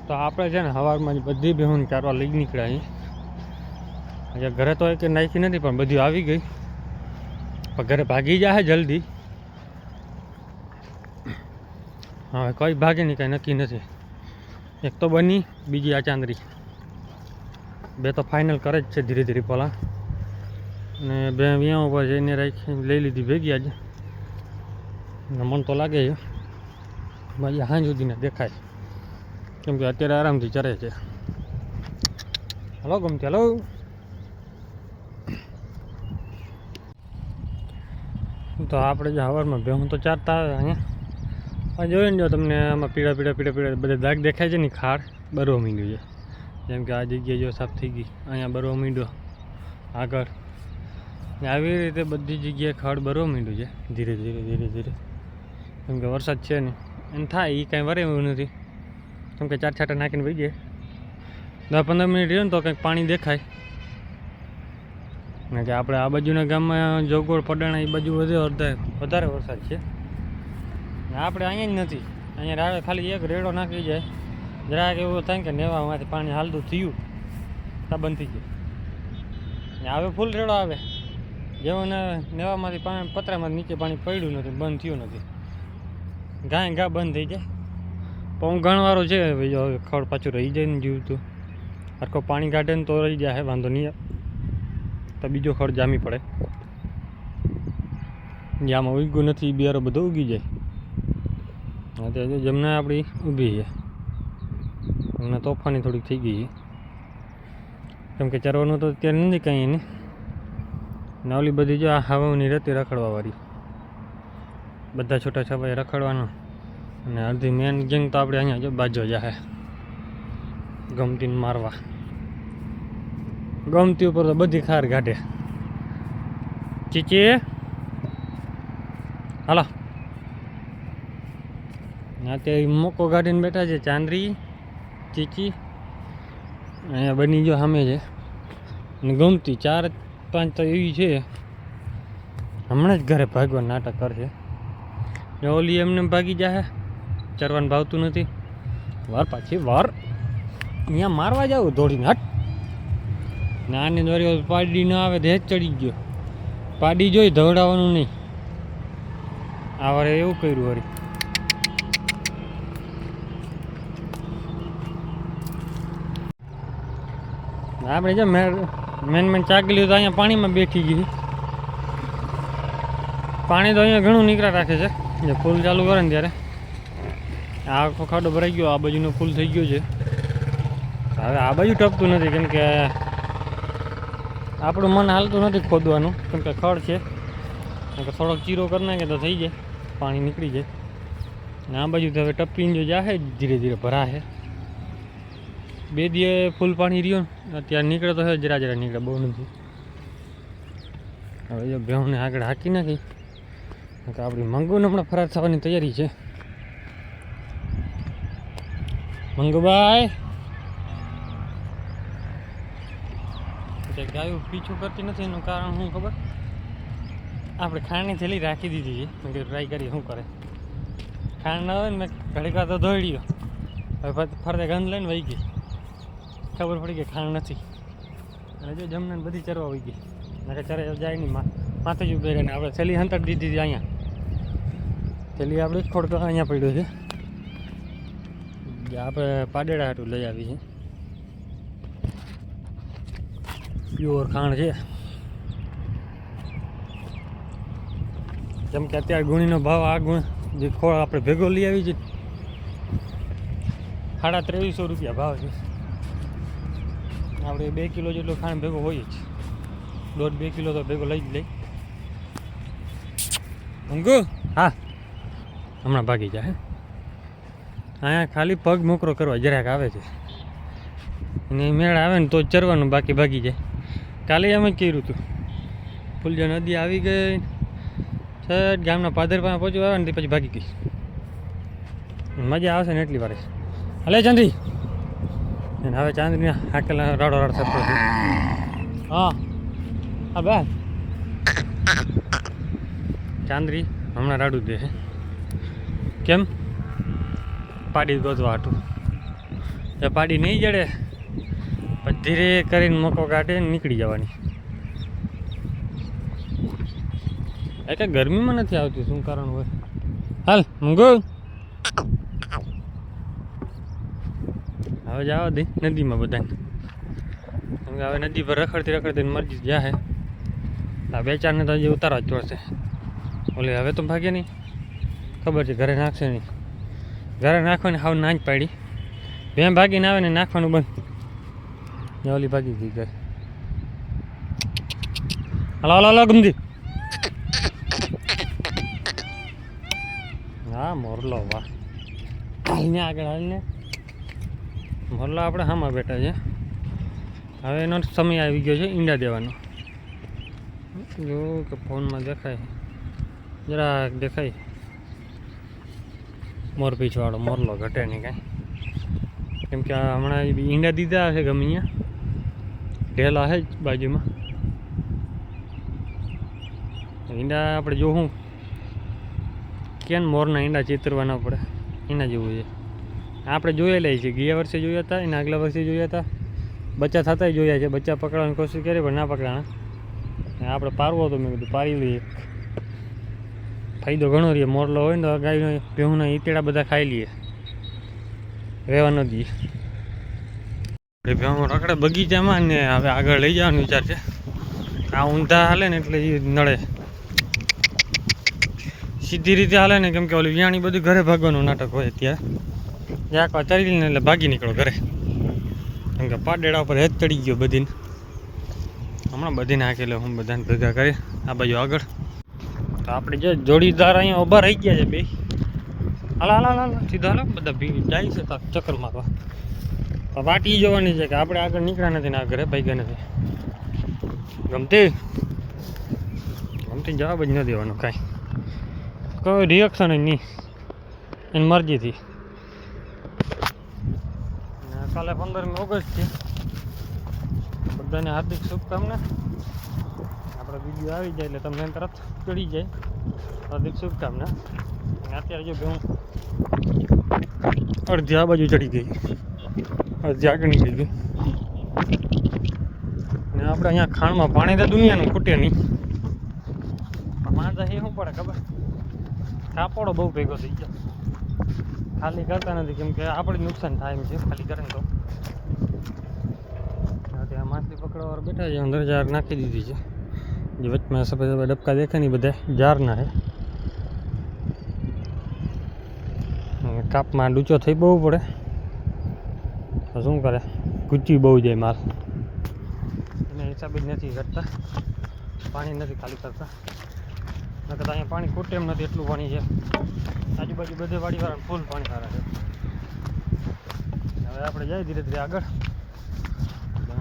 તો આપણે છે ને સવારમાં બધી બેહું ચારવા લઈ નીકળ્યા અહીં. હજી ઘરે તો એક નાખી નથી પણ બધી આવી ગઈ. પણ ઘરે ભાગી જાય જલ્દી. હવે કઈ ભાગે નહીં કાંઈ નક્કી નથી. એક તો બની, બીજી આ ચાંદરી. બે તો ફાઇનલ કરે જ છે ધીરે ધીરે પહેલાં. અને બે વ્યાં ઉપર જઈને રાખી લઈ લીધી ભેગી આજે. મન તો લાગે છે ભાઈ હાંજ સુધીને દેખાય, કેમ કે અત્યારે આરામથી ચરે છે. હલો ગમતી હલો. તો આપણે જે હવારમાં ભેહું તો ચારતા આવે અહીંયા જોઈએ ને, જો તમને આમાં પીળા પીળા પીળા પીળા બધા દાગ દેખાય છે ને, ખાડ બરવા માંડ્યું છે. જેમ કે આ જગ્યાએ જો સાફ થઈ ગઈ, અહીંયા બરવા માંડ્યો આગળ. આવી રીતે બધી જગ્યાએ ખાડ બરવા માંડ્યું છે ધીરે ધીરે ધીરે ધીરે. કેમ કે વરસાદ છે ને એને થાય એ કાંઈ વરે એવું નથી. કેમ કે ચાર છાંટા નાખીને વહી જાય. 10-15 મિનિટ રહ્યો ને તો કંઈક પાણી દેખાય. ને કે આપણે આ બાજુના ગામમાં જોગોળ પડાણા એ બાજુ વધારે વરસાદ છે. આપણે અહીંયા જ નથી. અહીંયા ખાલી એક રેડો નાખી જાય, જરાક એવું થાય કે નેવામાંથી પાણી હાલતું થયું તા બંધ થઈ જાય. હવે ફૂલ રેડો આવે, જેવું નેવામાંથી પાણી પતરામાં નીચે પાણી પડ્યું નથી, બંધ થયું નથી. ઘા બંધ થઈ જાય. પણ ઘણવારો છે ભાઈ, હવે ખડ પાછું રહી જાય ને જીવતું. હરખો પાણી કાઢે ને તો રહી જાય, વાંધો નહીં. તો બીજો ખડ જામી પડે. આમાં ઉગ્યું નથી બિયારો બધો ઉગી જાય. હા તો જમના આપણી ઊભી છે. હમણાં તોફાની થોડીક થઈ ગઈ છે. કેમ કે ચરવાનું તો અત્યારે નથી કાંઈ એને. ને ઓલી બધી જો આ હવાની રહેતી રખડવાવાળી, બધા છોટા છપાઈ રખડવાનો. અને અડધી મેન ગેંગ તો આપણે અહીંયા જો બાજો જાહે ગમતીને મારવા. ગમતી ઉપર તો બધી ખાર કાઢે. ચીચી હાલો. અત્યારે મોકો કાઢીને બેઠા છે ચાંદરી, ચીચી. અહીંયા બની જો સામે છે. અને ગમતી 4-5 તો એવી છે, હમણાં જ ઘરે ભાગવા નાટક કરશે. ઓલી એમને ભાગી જાય, ચરવાનું ભાવતું નથી. વાર પાછી વાર અહીંયા મારવા જાવ દોડીને હટ. નાની દોરી પાડી ન આવે તો જ ચડી ગયો. પાડી જોઈ ધવડાવવાનું નહીં. આ વારે એવું કર્યું વળી. આપણે જો મેન ચાકલી તો અહીંયા પાણીમાં બેઠી ગઈ. પાણી તો અહીંયા ઘણું નીકળા રાખે છે. જે ફૂલ ચાલુ કરે ને ત્યારે આ આખો ખાડો ભરાઈ ગયો, આ બાજુનો ફૂલ થઈ ગયો છે. હવે આ બાજુ ટપતું નથી, કેમ કે આપણું મન હાલતું નથી ખોદવાનું, કેમ કે ખડ છે. કેમ કે થોડોક ચીરો કરી નાખે તો થઈ જાય, પાણી નીકળી જાય. અને આ બાજુ તો હવે ટપીને જો જાહે ધીરે ધીરે ભરાશે. 2 દીએ ફૂલ પાણી રહ્યો અત્યારે નીકળે તો જરા જરા નીકળે, બહુ નથી. હવે જો ભેહુંને આગળ હાકી નાખી, કે આપણી મંગુને હમણાં ફરાર થવાની તૈયારી છે. મંગુભાઈ ગાયું પીછું કરતી નથી. એનું કારણ શું ખબર? આપણે ખાંડની થેલી રાખી દીધી છે, કે ટ્રાય કરી શું કરે. ખાંડ ના હોય ને મેં ઘડીક વાર તો દોડ્યો, હવે ફરતે ગંધ લઈને વહી ગઈ. ખબર પડી કે ખાંડ નથી. અને જો જમને બધી ચરવા વહી ગઈ. કે ચરે જાય નહીં, માથે જ ઉભે રહીને આપણે થેલી હંતર દીધી હતી. અહીંયા થેલી આપણે ખોડ અહીંયા પડ્યો છે, આપણે પાડેડા હાટું લઈ આવી છે. પ્યોર ખાંડ છે. જેમ કે અત્યારે ગુણીનો ભાવ, આ ગુણ જે ખોળ આપણે ભેગો લઈ આવી છે 2350 રૂપિયા ભાવ છે. આપણે 2 કિલો જેટલો ખાંડ ભેગો હોય જ, 1.5-2 કિલો તો ભેગો લઈ જ લઈ. અંગુ હા હમણાં ભાગી જાય. અહીંયા ખાલી પગ મોકરો કરવા જરાક આવે છે, અને મેળ આવે ને તો જ ચરવાનું, બાકી ભાગી જાય. કાલે એમ જ કર્યું હતું. ફૂલજા નદી આવી ગઈ, છઠ ગામના પાદર પાસે પહોંચવા આવે ને પછી ભાગી ગઈ. મજા આવશે ને એટલી વાર. હલે ચાંદી. અને હવે ચાંદની હાકેલા રાડો રાડ થતો. હા હા બે ચાંદરી હમણાં રાડું દે. કેમ? પાડી ગોતવા હાટું. જો પાડી નહીં જડે પછી ધીરે કરીને મકો કાઢે નીકળી જવાની. એ કે ગરમીમાં નથી આવતી, શું કારણ હોય? હાલ મૂંગો હવે જવા દે નદીમાં બધાને, કેમ કે હવે નદી પર રખડતી મરજી જાય. આ બે ચારને તો હજી ઉતારવા જ પડશે. ઓલે હવે તો ભાગે નહીં, ખબર છે ઘરે નાખશે નહીં. ઘરે નાખવાની હાવ ના જ પાડી. બે ભાગીને આવે ને નાખવાનું બંધ. ઓલી ભાગી ગઈ ઘરે. હાલો હાલો હાલો ગમતી. હા મોરલો, વાહ. હાલને આગળ હાલને. મોરલો આપણે હામાં બેઠા છે. હવે એનો સમય આવી ગયો છે ઈંડા દેવાનો. જો કે ફોનમાં દેખાય, જરાક દેખાય. મોરપીછવાળો મોરલો ઘટે નહીં કાંઈ, કેમ કે હમણાં ઈંડા દીધા હશે ગમે અહીંયા. ઢેલા છે જ બાજુમાં. ઈંડા આપણે જોવું કેમ મોરના ઈંડા ચિતરવા ન પડે એના જેવું છે. આપણે જોયેલા છે, ગયા વર્ષે જોયા હતા, એના આગલા વર્ષે જોયા હતા. બચ્ચા થતા જોયા છે. બચ્ચા પકડવાની કોશિશ કરી પણ ના પકડાણા. આપણે પારવો હતો, મેં કીધું પારી લઈએ. ફાયદો ઘણો રહીએ. મોરલો હોય ને તો ગાયનો ભેહુંના ઈતેડા બધા ખાઈ લઈએ, રહેવા ન દઈએ. ભેહું રખડે બગીચામાં ને હવે આગળ લઈ જવાનો વિચાર છે. આ ઊંધા હાલે ને એટલે એ નડે. સીધી રીતે હાલે ને, કેમ કે ઓલી વિયાણી બધું ઘરે ભાગવાનું નાટક હોય. ત્યાં જ્યાં ચડી લે ને એટલે ભાગી નીકળો ઘરે, કેમ કે પાડેડા ઉપર હેજ ચડી ગયો બધીને. હમણાં બધીને હાકેલો હું બધાને ભેગા કરી આ બાજુ આગળ. તો આપણે જે જોડીદાર અહીંયા ઊભા રહી ગયા છે બે. હાલા હાલા હાલા સીધા હાલો, બધા જાય છે ચક્કર મારવા. વાટી જોવાની છે કે આપણે આગળ નીકળ્યા નથી ને આ ઘરે ભાગ્યા નથી. ગમતી જવાબ જ ન દેવાનો કાંઈ, કોઈ રિએક્શન જ નહીં, એની મરજીથી. કાલે 15મી ઓગસ્ટ છે. બધાને હાર્દિક શુભકામના. આપણે વિડીયો આવી જાય એટલે તમને તરત ચડી જાય. હાર્દિક શુભકામના. અને અત્યારે જો હું અડધી આ બાજુ ચડી ગઈ, અડધી આગળ નીકળી ગઈ. ને આપણે અહીંયા ખાણમાં પાણી તો દુનિયાનું ખૂટે નહીં. માણસ એ શું પડે ખબર, કાપડો બહુ ભેગો થઈ ગયો. ખાલી કરતા નથી, કેમ કે આપણે નુકસાન થાય એમ છે ખાલી કરે ને તો. ત્યાં માછલી પકડવા બેઠા છે, અંદર જાર નાખી દીધી છે. જે વચમાં સફેદ સફેદ ડબકા દેખાય ને બધા જારના છે. કાપમાં ડૂચો થઈ બહુ પડે તો શું કરે, ગુચી બહુ જાય માલ. એના હિસાબે જ નથી કરતા, પાણી નથી ખાલી કરતા. નકર તો અહીંયા પાણી ખૂટે એમ નથી, એટલું પાણી છે. આજુબાજુ બધે વાડીવાળા ફૂલ પાણી સારા છે. હવે આપણે જાય ધીરે ધીરે આગળ.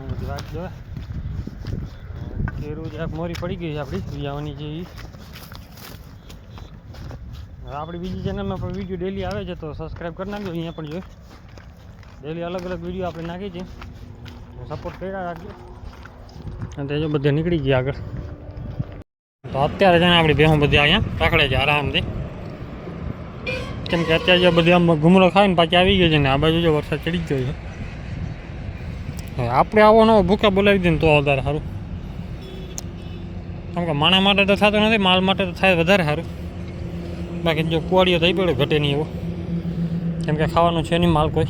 બધી વાત જોવે કેરું જરાક મોરી પડી ગઈ છે આપણી વિયાવાની છે. હવે આપણી બીજી ચેનલમાં પણ વિડીયો ડેલી આવે છે, તો સબસ્ક્રાઈબ કરી નાખજો. અહીંયા પણ જોઈએ ડેલી અલગ અલગ વિડીયો આપણે નાખીએ છીએ, સપોર્ટ કર્યા રાખજો. અને તે જો બધે નીકળી ગયા આગળ. તો અત્યારે છે ને આપણી ભેહું બધી અહીંયા પકડે છે આરામથી, કેમ કે અત્યારે જો બધી આમ ઘૂમરો ખાય ને પાછી આવી ગઈ છે. ને આ બાજુ જો વરસાદ ચડી ગયો છે. હવે આપણે આવો નવો ભૂખા બોલાવી દઈએ ને તો વધારે સારું, કેમ કે માણા માટે તો થતું નથી, માલ માટે તો થાય વધારે સારું. બાકી જો કુવાડીઓ થઈ પડે ઘટે નહીં એવો, કેમ કે ખાવાનું છે નહીં માલ કોઈ.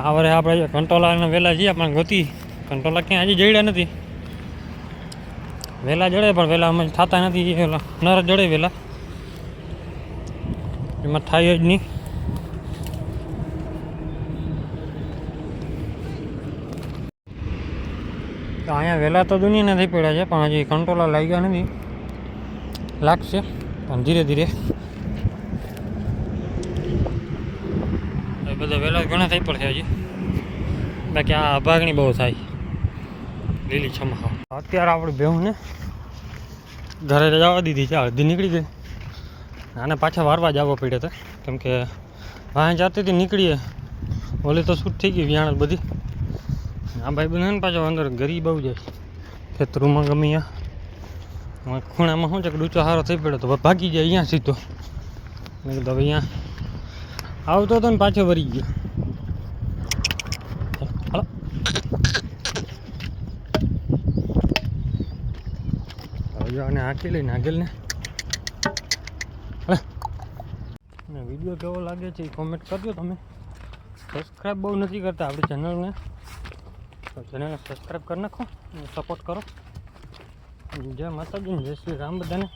આ વરે આપણે કંટોલાના વહેલા છીએ, પણ ગોતી કંટોલા ક્યાં હજી જડ્યા નથી. વહેલા જડે પણ વહેલા અમે થતા નથી. નર જડે વહેલા, એમાં થાય જ નહીં. તો અહીંયા વહેલા તો દુનિયા નથી પડ્યા છે, પણ હજી કંટોલા લાગ્યા નથી. લાગશે પણ ધીરે ધીરે. બધા વહેલા ઘણા થઈ પડશે હજી. બાકી આ અભાગણી બહુ થાય લીલી છમા. અત્યારે આપણે ભેહું ને ઘરે જવા દીધી છે, અડધી નીકળી ગઈ. આને પાછા વારવા જવો પડ્યો હતો, કેમ કે વાહ જતી હતી નીકળીએ. ઓલી તો શૂટ થઈ ગઈ વિયાણ બધી. આ ભાઈ બને ને પાછો અંદર ગરી બહુ જાય ખેતરોમાં ગમે અહીંયા ખૂણામાં. શું છે કે ડૂચો સારો થઈ પડ્યો તો ભાગી જાય અહીંયા સીધો. મેં કીધું હવે અહીંયા આવતો હતો ને પાછો વળી ગયો. હાલો હવે જો આને હાંકી લઈને આગળને. ને વિડીયો કેવો લાગે છે એ કોમેન્ટ કરજો તમે. સબસ્ક્રાઈબ બહુ નથી કરતા આપણી ચેનલને, તો ચેનલને સબસ્ક્રાઈબ કરી નાખો અને સપોર્ટ કરો. જય માતાજી, જય શ્રી રામ બધાને.